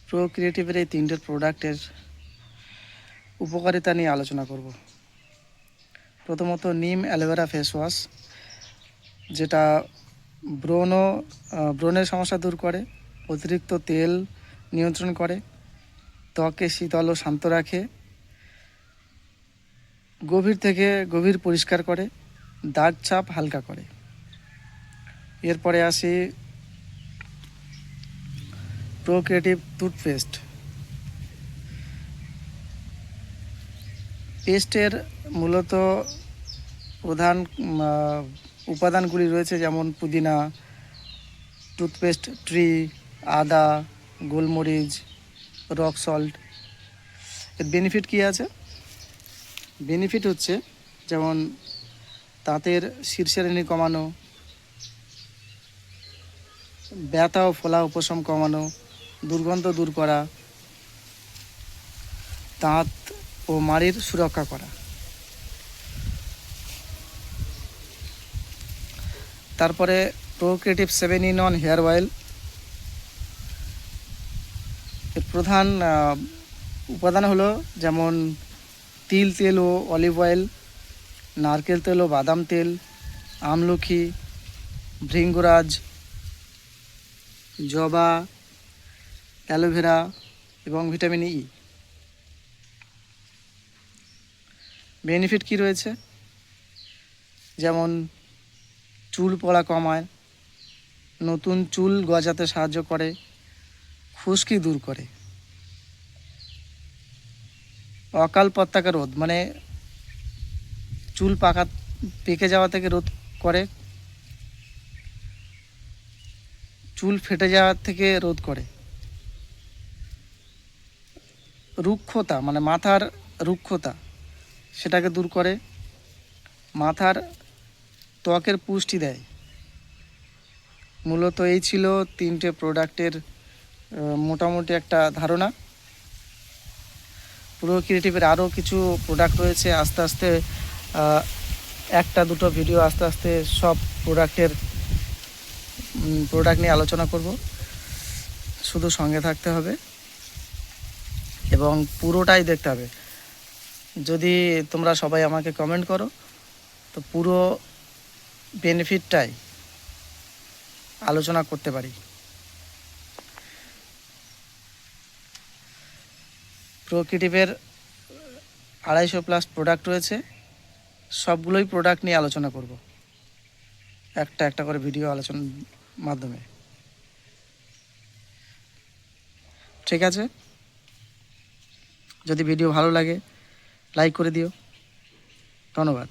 প্রোক্রিয়েটিভের এই তিনটে প্রোডাক্টের উপকারিতা নিয়ে আলোচনা করব। প্রথমত নিম অ্যালোভেরা ফেস ওয়াশ, যেটা ব্রণের সমস্যা দূর করে, অতিরিক্ত তেল নিয়ন্ত্রণ করে, ত্বকে শীতল ও শান্ত রাখে, গভীর থেকে গভীর পরিষ্কার করে, দাগ ছাপ হালকা করে। এরপরে আসি প্রোক্রিয়েটিভ টুথপেস্ট। পেস্টের মূলত প্রধান উপাদানগুলি রয়েছে, যেমন পুদিনা, টুথপেস্ট ট্রি, আদা, গোলমরিচ, রক সল্ট। এর বেনিফিট কী আছে? বেনিফিট হচ্ছে যেমন দাঁতের শিরশিরানি কমানো, ব্যথা ও ফোলা উপশম কমানো, দুর্গন্ধ দূর করা, দাঁত ও মাড়ির সুরক্ষা করা। তারপরে প্রোক্রিয়েটিভ 7-in-1 হেয়ার অয়েল। এর প্রধান উপাদান হলো যেমন তিল তেল ও অলিভ অয়েল, নারকেল তেল ও বাদাম তেল, আমলকি, ভৃঙ্গরাজ, জবা, অ্যালোভেরা এবং ভিটামিন ই। বেনিফিট কি রয়েছে? যেমন চুল পড়া কমায়, নতুন চুল গজাতে সাহায্য করে, খুশকি দূর করে, অকাল পত্তাকা রোধ, মানে চুল পেকে যাওয়া থেকে রোধ করে, চুল ফেটে যাওয়া থেকে রোধ করে, রুক্ষতা মানে মাথার রুক্ষতা সেটাকে দূর করে, মাথার ত্বকের পুষ্টি দেয়। মূলত এই ছিল তিনটে প্রোডাক্টের মোটামুটি একটা ধারণা। প্রোক্রিয়েটিভের আরও কিছু প্রোডাক্ট রয়েছে, আস্তে আস্তে একটা দুটো ভিডিও আস্তে আস্তে সব প্রোডাক্ট নিয়ে আলোচনা করব। শুধু সঙ্গে থাকতে হবে এবং পুরোটাই দেখতে হবে। যদি তোমরা সবাই আমাকে কমেন্ট করো তো পুরো বেনিফিটটাই আলোচনা করতে পারি। প্রোক্রিয়েটিভের 250+ প্রোডাক্ট রয়েছে, সবগুলোই প্রোডাক্ট নিয়ে আলোচনা করব একটা একটা করে ভিডিও আলোচনার মাধ্যমে। ঠিক আছে, যদি ভিডিও ভালো লাগে লাইক করে দিও। ধন্যবাদ।